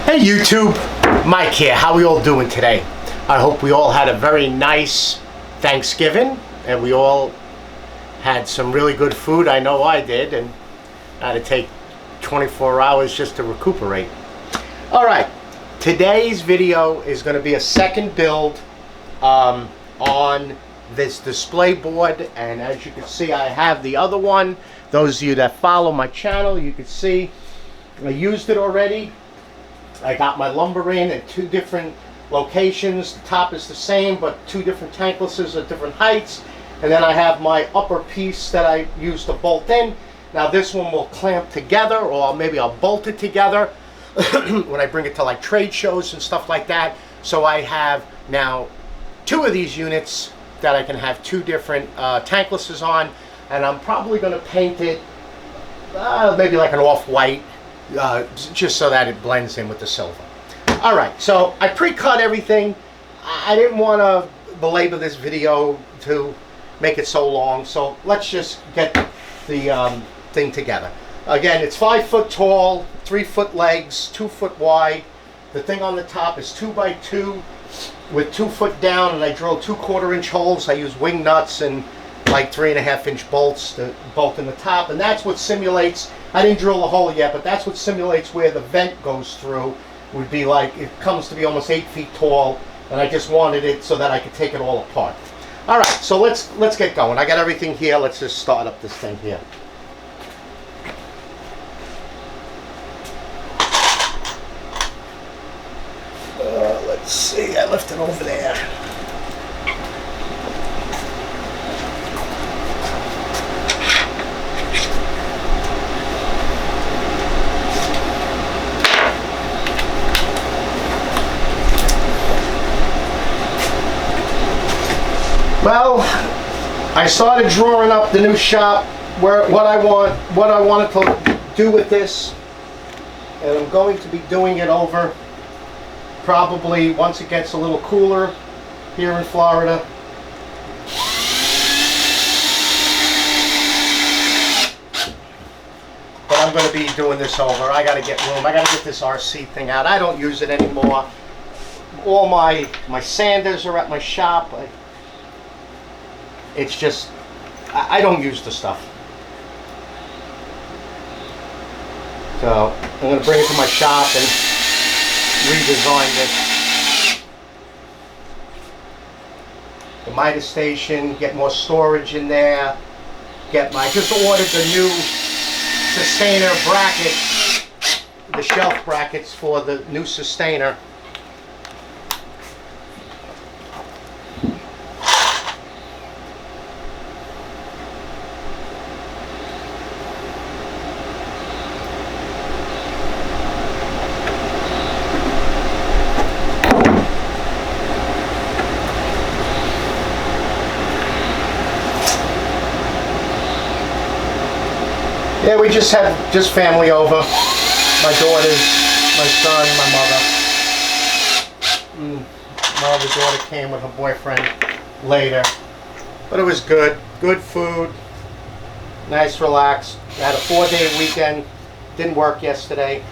Hey YouTube, Mike here. How we all doing today? I hope we all had a very nice Thanksgiving and we all had some really good food. I know I did, and I had to take 24 hours just to recuperate. Alright, today's video is going to be a second build on this display board, and as you can see I have the other one. Those of you that follow my channel, you can see I used it already. I got my lumber in at two different locations. The top is the same, but two different tanklesses at different heights. And then I have my upper piece that I used to bolt in. Now this one will clamp together, or maybe I'll bolt it together when I bring it to like trade shows and stuff like that. So I have now two of these units that I can have two different tanklesses on, and I'm probably going to paint it maybe like an off-white, just so that it blends in with the silver. Alright, so I pre-cut everything. I didn't want to belabor this video to make it so long, so let's just get the thing together. Again, it's 5 foot tall, 3 foot legs, 2 foot wide. The thing on the top is 2 by 2 with 2 foot down, and I drilled 2 1/4-inch holes. I use wing nuts and like 3.5-inch bolts to bolt in the top, and that's what simulates. I didn't drill the hole yet, but that's what simulates where the vent goes through. Would be like, it comes to be almost 8 feet tall, and I just wanted it so that I could take it all apart. All right, so let's get going. I got everything here. Let's just start up this thing here. Let's see. I left it over there. Well, I started drawing up the new shop, what I wanted to do with this, and I'm going to be doing it over probably once it gets a little cooler here in Florida. But I'm going to be doing this over. I got to get room. I got to get this RC thing out. I don't use it anymore. All my sanders are at my shop. It's just, I don't use the stuff. So I'm going to bring it to my shop and redesign this. The miter station, get more storage in there. Just ordered the new sustainer brackets, the shelf brackets for the new sustainer. Yeah, we just had family over. My daughters, my son, my mother. My other daughter came with her boyfriend later. But it was good. Good food. Nice, relaxed. I had a 4-day weekend. Didn't work yesterday.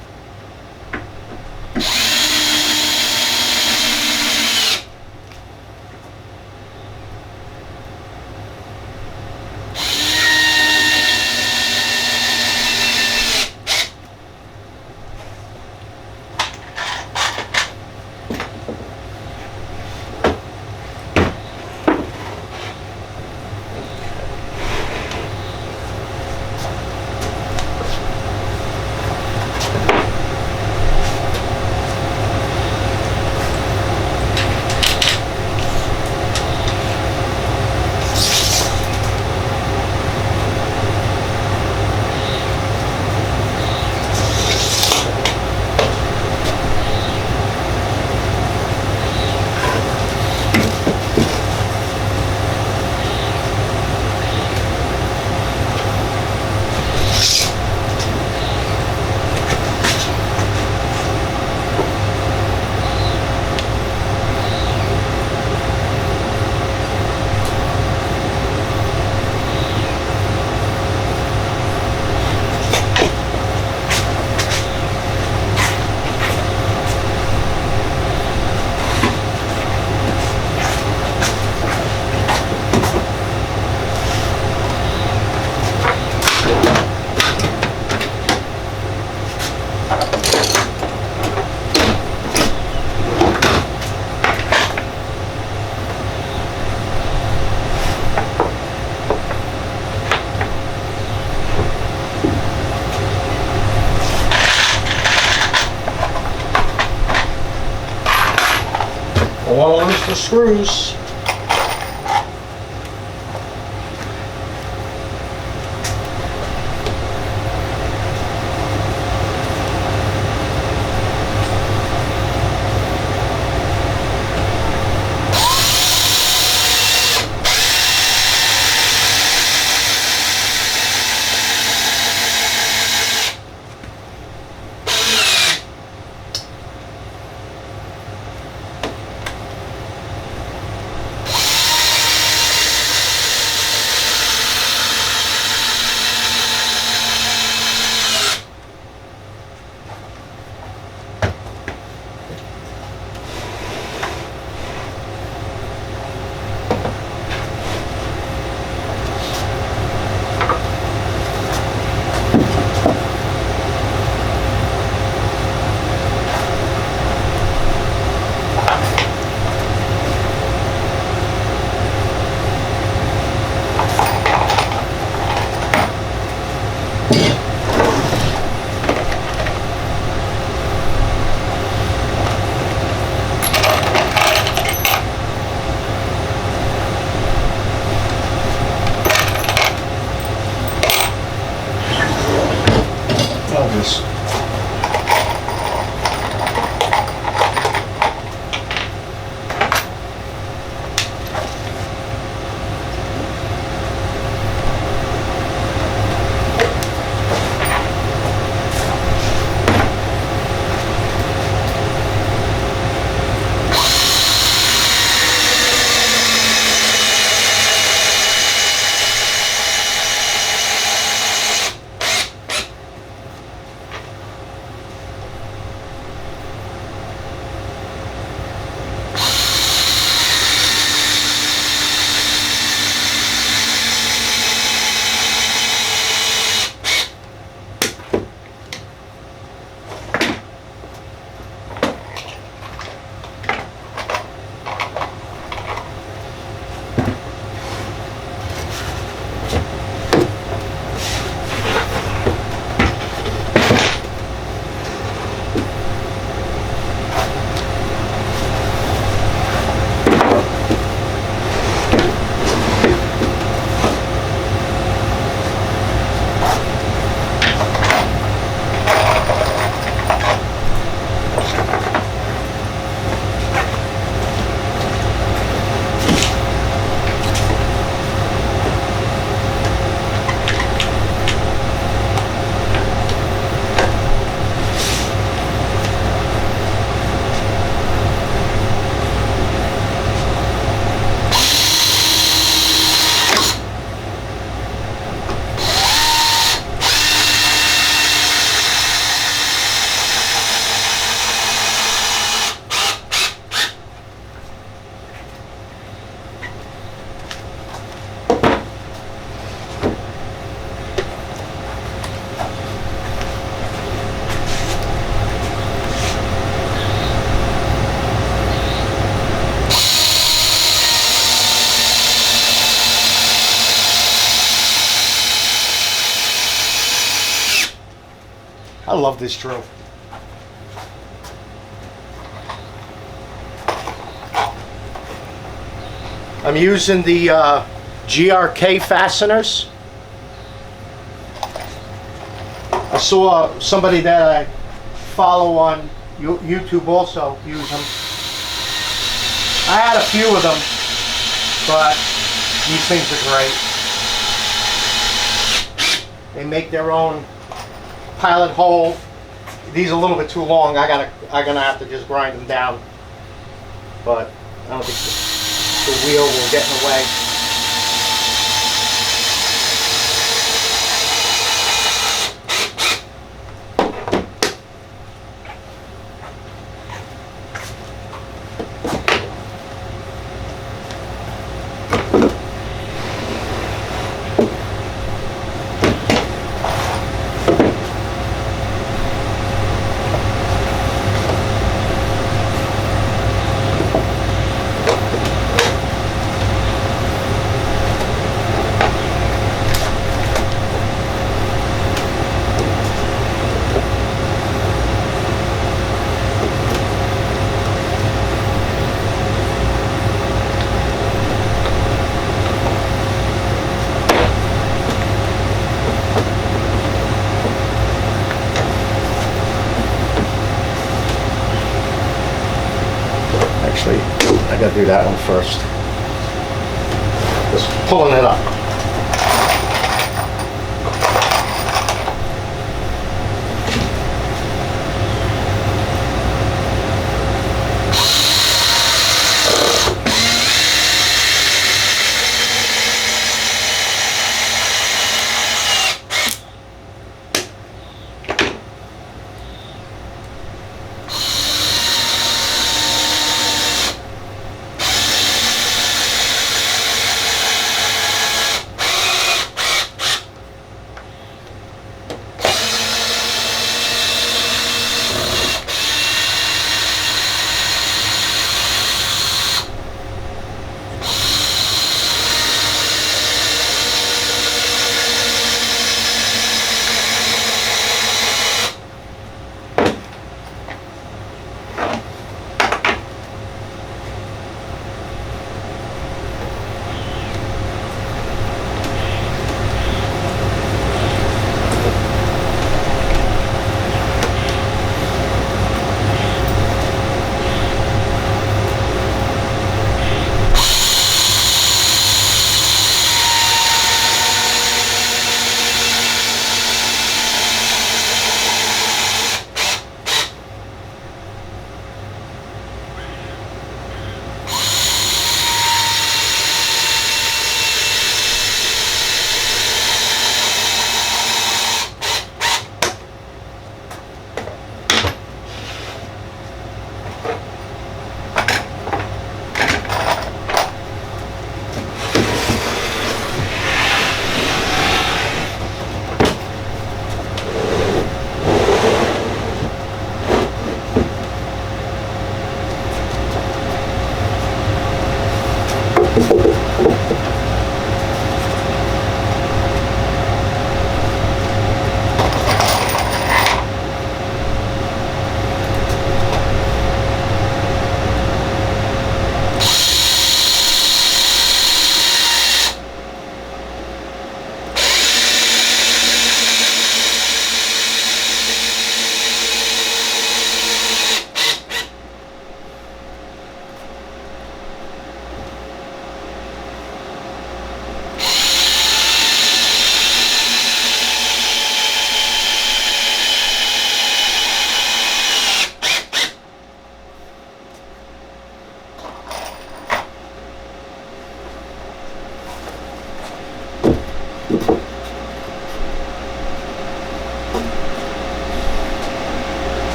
All loose the screws. This. I love this drill. I'm using the GRK fasteners. I saw somebody that I follow on YouTube also use them. I had a few of them, but these things are great. They make their own pilot hole. These are a little bit too long. I'm gonna have to just grind them down. But I don't think the wheel will get in the way. I gotta do that one first. Just pulling it up.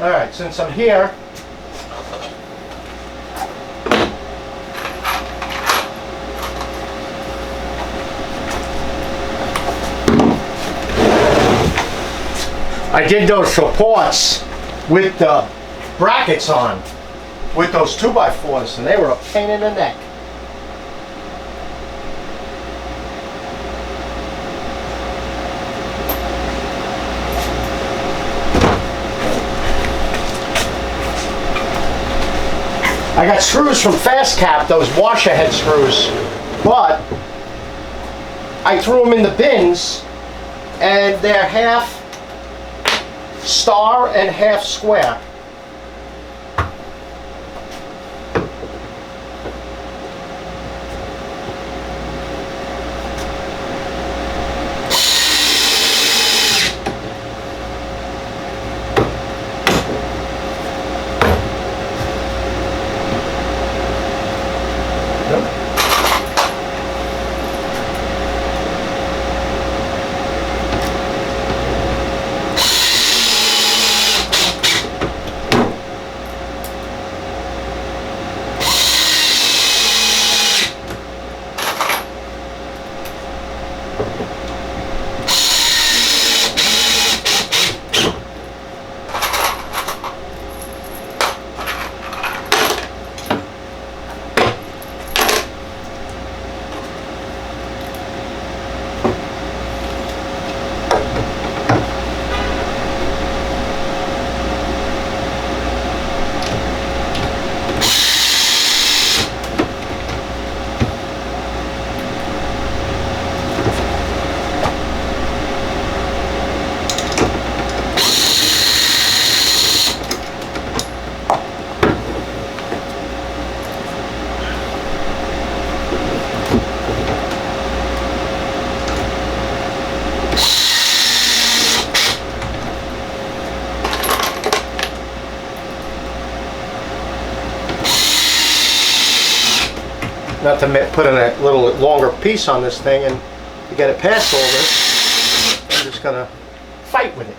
Alright, since I'm here, I did those supports with the brackets on, with those 2x4s, and they were a pain in the neck. I got screws from Fast Cap, those washer head screws, but I threw them in the bins and they're half star and half square. not to put in a little longer piece on this thing and to get it past all this, I'm just gonna fight with it.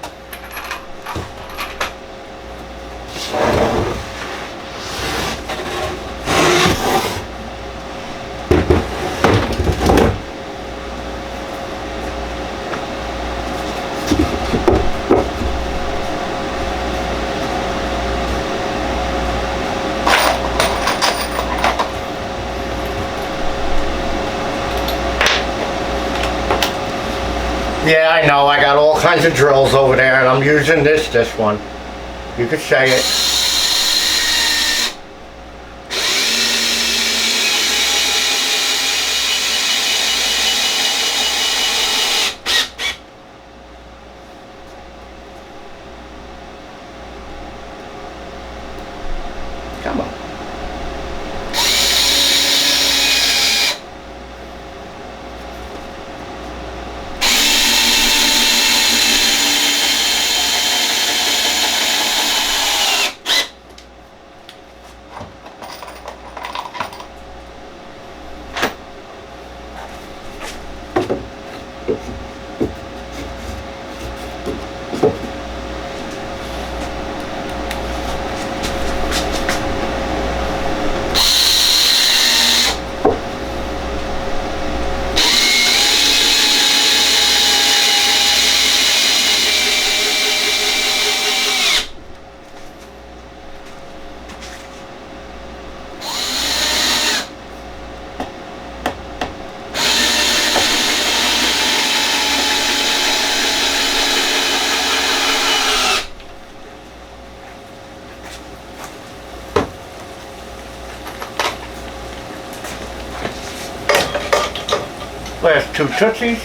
Yeah, I know, I got all kinds of drills over there and I'm using this one. You could say it. Come on. Last two tootsies.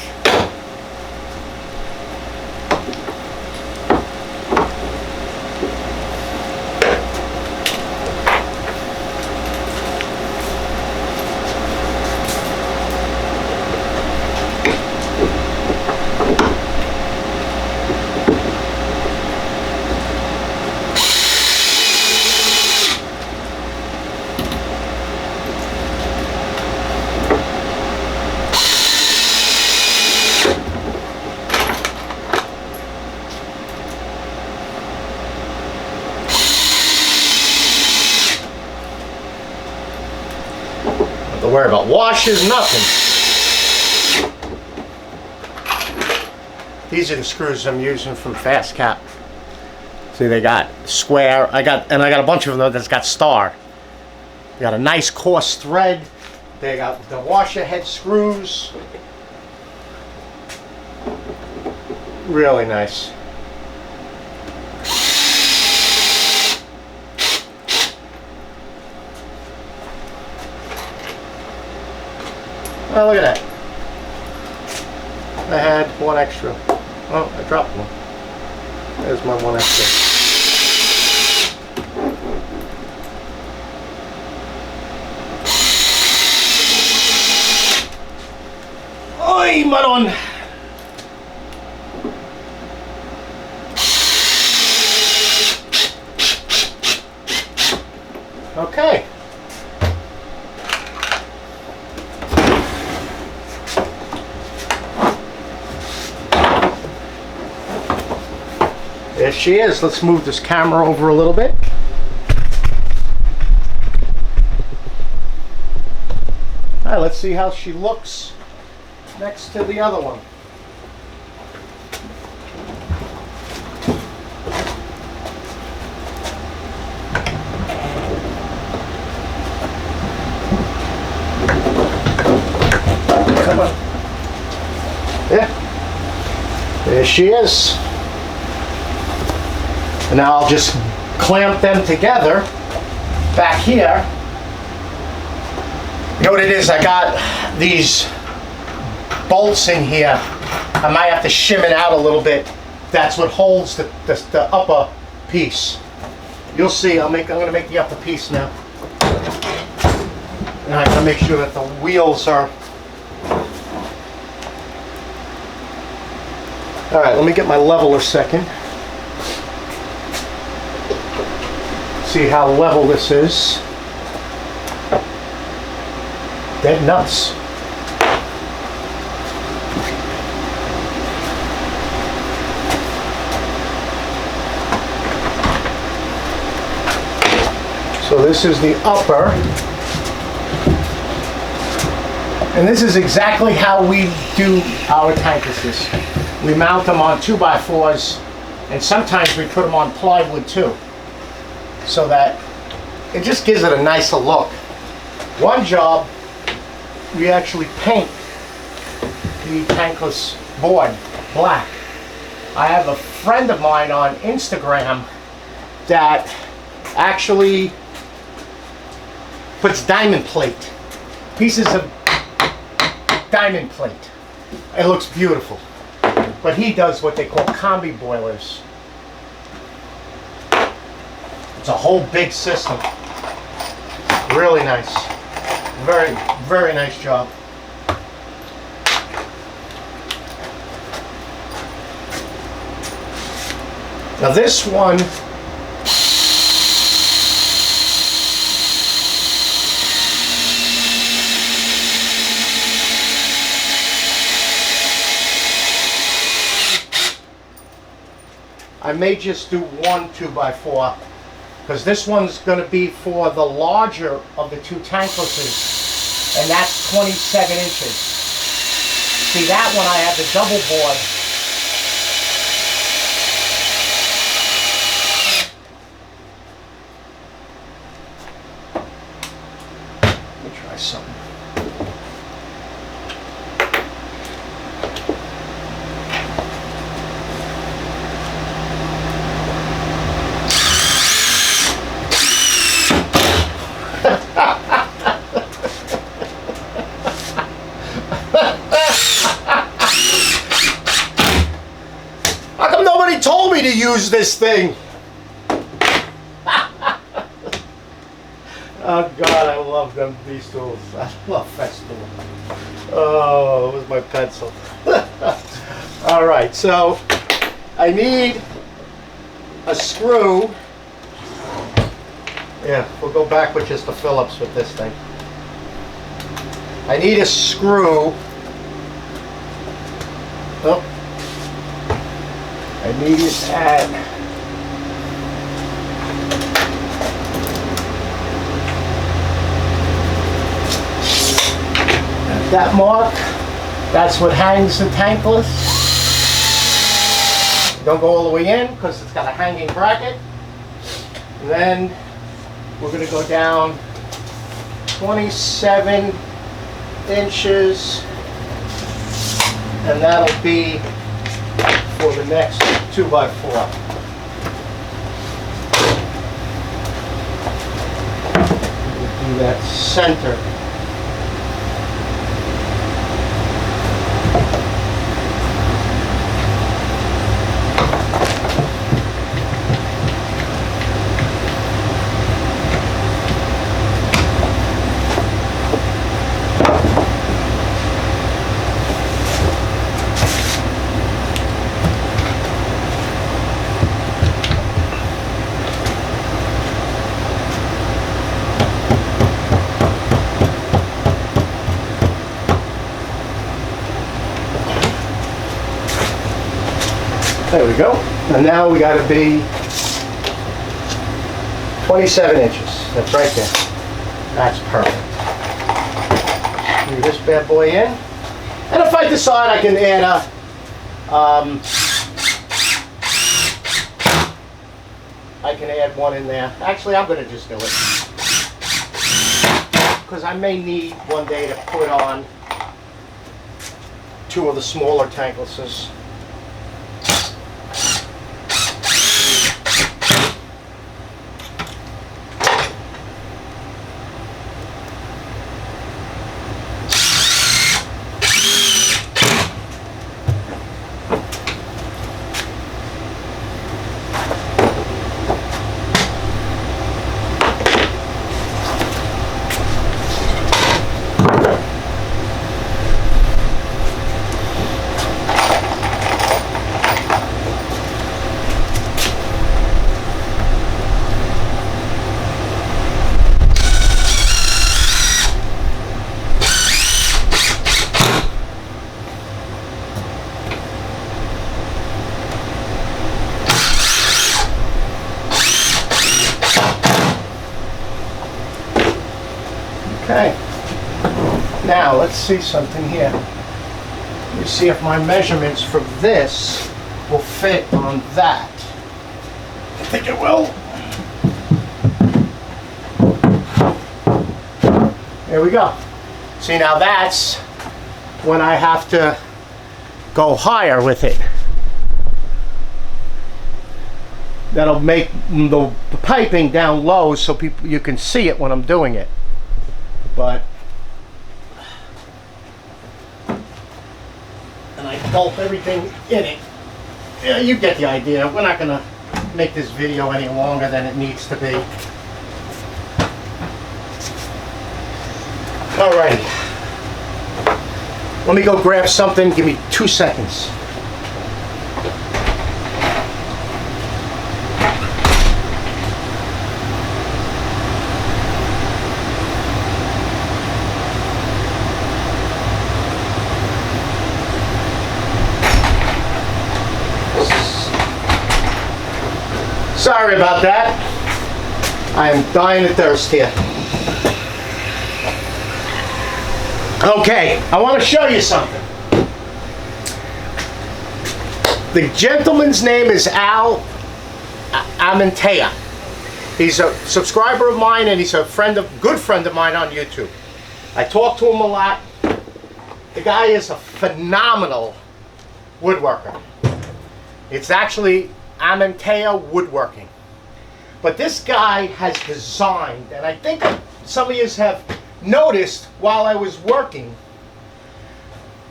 Don't worry about washes, nothing. These are the screws I'm using from Fast Cap. See, they got square. I got a bunch of them that's got star. They got a nice coarse thread. They got the washer head screws. Really nice. Oh, look at that. I had one extra. Oh, I dropped one. There's my one extra. Oi, maron! Okay. There she is. Let's move this camera over a little bit. All right, let's see how she looks next to the other one. Come on. Yeah. There she is. And now I'll just clamp them together back here. You know what it is? I got these bolts in here. I might have to shim it out a little bit. That's what holds the upper piece. You'll see. I'm gonna make the upper piece now. And I gotta make sure that the wheels are. All right. Let me get my level a second. See how level this is. dead nuts. So this is the upper. And this is exactly how we do our tanklesses. We mount them on 2x4s, and sometimes we put them on plywood too, so that it just gives it a nicer look. One job, we actually paint the tankless board black. I have a friend of mine on Instagram that actually puts diamond plate, pieces of diamond plate. It looks beautiful. But he does what they call combi boilers. It's a whole big system. Really nice. Very, very nice job. Now this one, I may just do one 2x4, because this one's going to be for the larger of the two tanklesses, and that's 27 inches. See, that one I have the double board. Let me try something. How come nobody told me to use this thing? Oh God, I love these tools. I love Festool. Oh, it was my pencil. All right, so I need a screw. Yeah, we'll go back with just the Phillips with this thing. I need a screw. Oh. I need it at that mark. That's what hangs the tankless. Don't go all the way in because it's got a hanging bracket. And then we're going to go down 27 inches, and that'll be for the next 2x4. We'll do that center. There we go. And now we got to be 27 inches. That's right there. That's perfect. Screw this bad boy in. And if I decide I can add a I can add one in there. Actually, I'm going to just do it, because I may need one day to put on two of the smaller tanklesses. Okay. Now let's see something here. Let me see if my measurements for this will fit on that. I think it will. There we go. See, now that's when I have to go higher with it. That'll make the piping down low so you can see it when I'm doing it. But, and I dump everything in it. Yeah, you get the idea. We're not going to make this video any longer than it needs to be. Alrighty. Let me go grab something. Give me 2 seconds. Sorry about that. I am dying of thirst here. Okay, I want to show you something. The gentleman's name is Amantea. He's a subscriber of mine and he's a good friend of mine on YouTube. I talk to him a lot. The guy is a phenomenal woodworker. It's actually Amantea Woodworking. But this guy has designed, and I think some of you have noticed while I was working,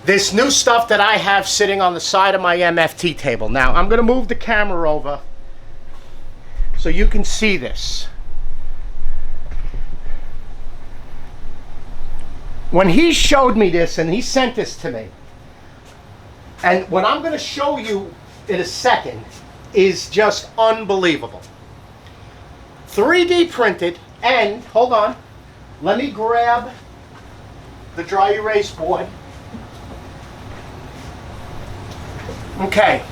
this new stuff that I have sitting on the side of my MFT table. Now, I'm going to move the camera over so you can see this. When he showed me this, and he sent this to me, and what I'm going to show you in a second is just unbelievable. 3D printed, and hold on, let me grab the dry erase board. Okay,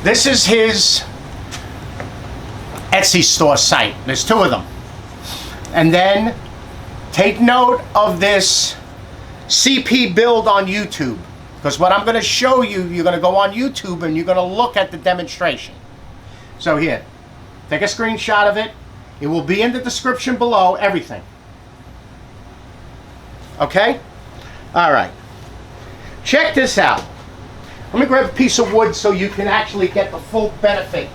this is his Etsy store site. There's 2 of them. And then take note of this CP build on YouTube, because what I'm going to show you, you're going to go on YouTube and you're going to look at the demonstration. So here, take a screenshot of it. It will be in the description below, everything. Okay? All right. Check this out. Let me grab a piece of wood so you can actually get the full benefit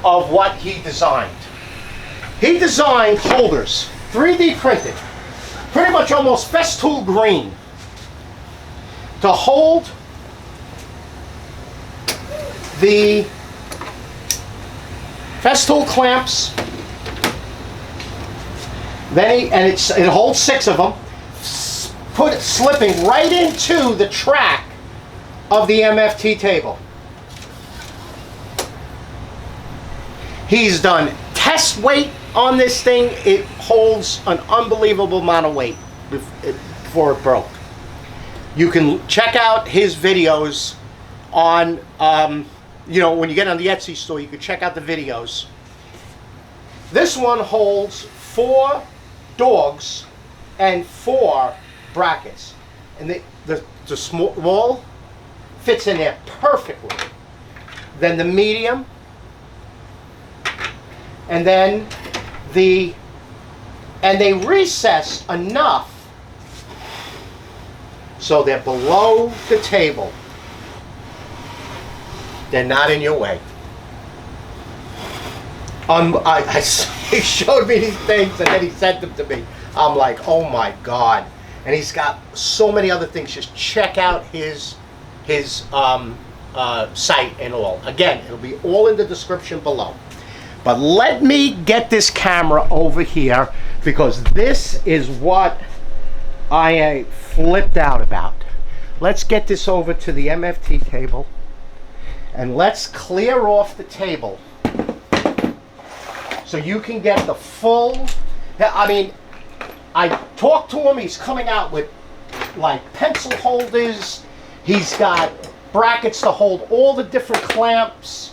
of what he designed. He designed holders, 3D printed, pretty much almost Festool green, to hold the Festool clamps. Then it holds 6 of them. Put it slipping right into the track of the MFT table. He's done test weight on this thing. It holds an unbelievable amount of weight before it broke. You can check out his videos on, you know, when you get on the Etsy store, you can check out the videos. This one holds 4 dogs and 4 brackets, and the small fits in there perfectly. Then the medium, and then they recess enough so they're below the table. They're not in your way. He showed me these things and then he sent them to me. I'm like, oh my God. And he's got so many other things. Just check out his site and all. Again, it'll be all in the description below. But let me get this camera over here, because this is what I flipped out about. Let's get this over to the MFT table and let's clear off the table so you can get the full. I mean, I talked to him. He's coming out with like pencil holders. He's got brackets to hold all the different clamps.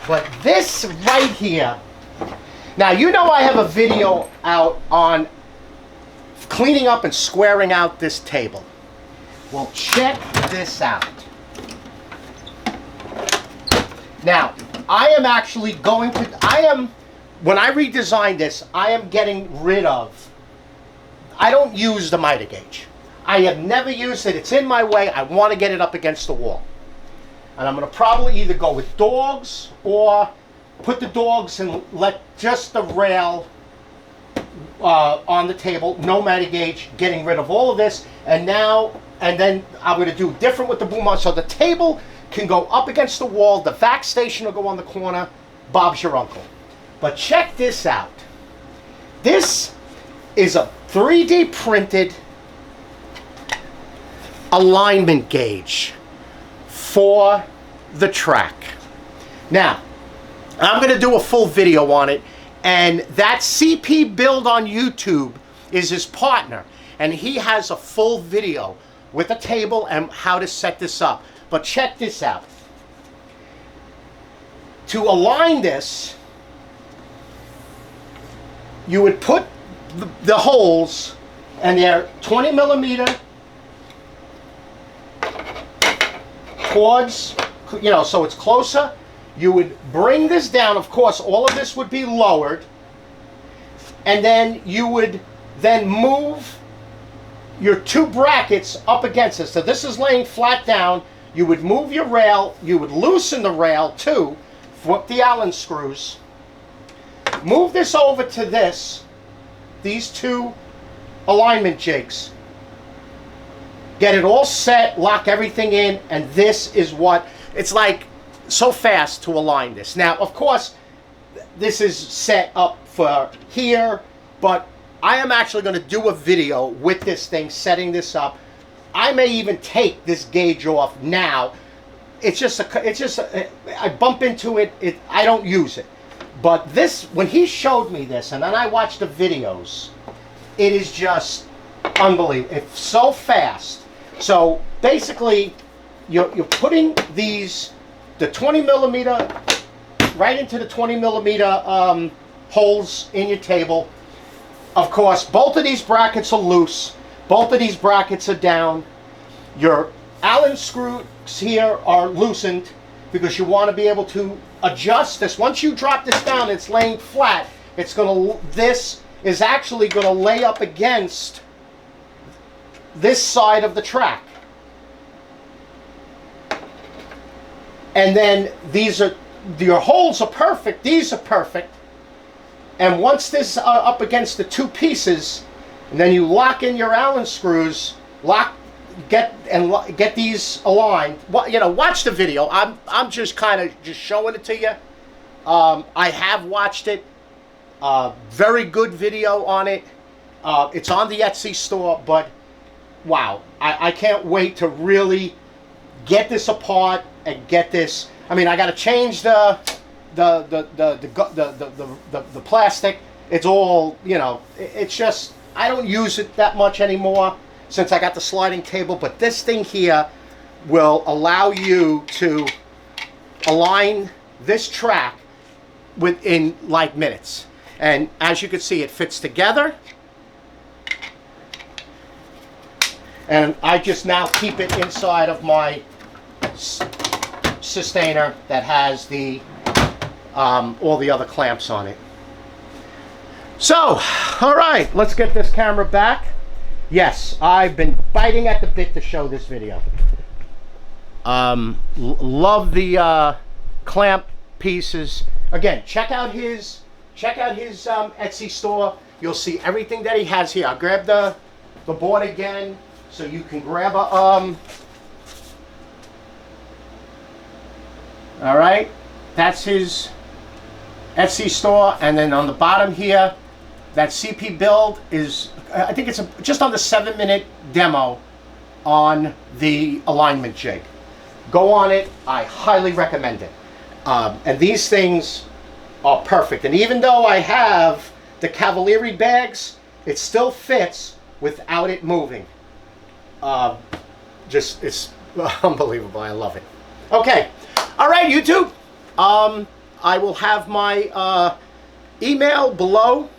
But this right here Now, you know I have a video out on cleaning up and squaring out this table. Well, check this out. Now, I am actually going to, when I redesign this, I am getting rid of, I don't use the miter gauge. I have never used it. It's in my way. I want to get it up against the wall. And I'm going to probably either go with dogs or put the dogs and let just the rail on the table, no miter gauge, getting rid of all of this. And then I'm going to do different with the boom on. So the table can go up against the wall. The vac station will go on the corner. Bob's your uncle. But check this out. This is a 3D printed alignment gauge for the track. Now, I'm going to do a full video on it, and that CP Build on YouTube is his partner, and he has a full video with a table and how to set this up. But check this out. To align this, you would put the holes, and they're 20 millimeter towards, so it's closer. You would bring this down. Of course, all of this would be lowered, and then you would then move your two brackets up against it. So this is laying flat down. You would move your rail. You would loosen the rail too, flip the Allen screws, move this over to these two alignment jigs. Get it all set, lock everything in, and this is what, it's like so fast to align this. Now, of course, this is set up for here, but I am actually going to do a video with this thing, setting this up. I may even take this gauge off now. I bump into it, I don't use it. But this, when he showed me this, and then I watched the videos, it is just unbelievable. It's so fast. So basically, you're putting the 20 millimeter right into the 20 millimeter holes in your table. Of course, both of these brackets are loose. Both of these brackets are down. Your Allen screws here are loosened because you want to be able to adjust this. Once you drop this down, it's laying flat. This is actually going to lay up against this side of the track. And then your holes are perfect. These are perfect. And once this up against the two pieces, and then you lock in your Allen screws, get these aligned. Watch the video. I'm just kind of just showing it to you. I have watched it. Very good video on it. It's on the Etsy store, but wow, I can't wait to really get this apart and get this. I mean, I got to change the plastic. It's all, it's just, I don't use it that much anymore since I got the sliding table, but this thing here will allow you to align this track within like minutes. And as you can see, it fits together. And I just now keep it inside of my sustainer that has all the other clamps on it. So, all right, let's get this camera back. Yes, I've been biting at the bit to show this video. Love the clamp pieces. Again, check out his Etsy store. You'll see everything that he has here. I'll grab the board again so you can grab a all right, that's his Etsy store, and then on the bottom here, that CP Build is, I think it's just on the 7-minute demo on the alignment jig. Go on it. I highly recommend it. And these things are perfect. And even though I have the Cavalieri bags, it still fits without it moving. It's unbelievable. I love it. Okay. All right, YouTube. I will have my email below.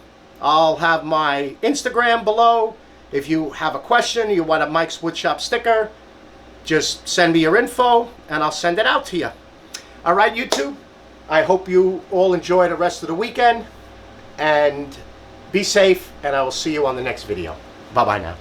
I'll have my Instagram below. If you have a question, you want a Mike's Woodshop sticker, just send me your info and I'll send it out to you. All right, YouTube, I hope you all enjoy the rest of the weekend and be safe, and I will see you on the next video. Bye-bye now.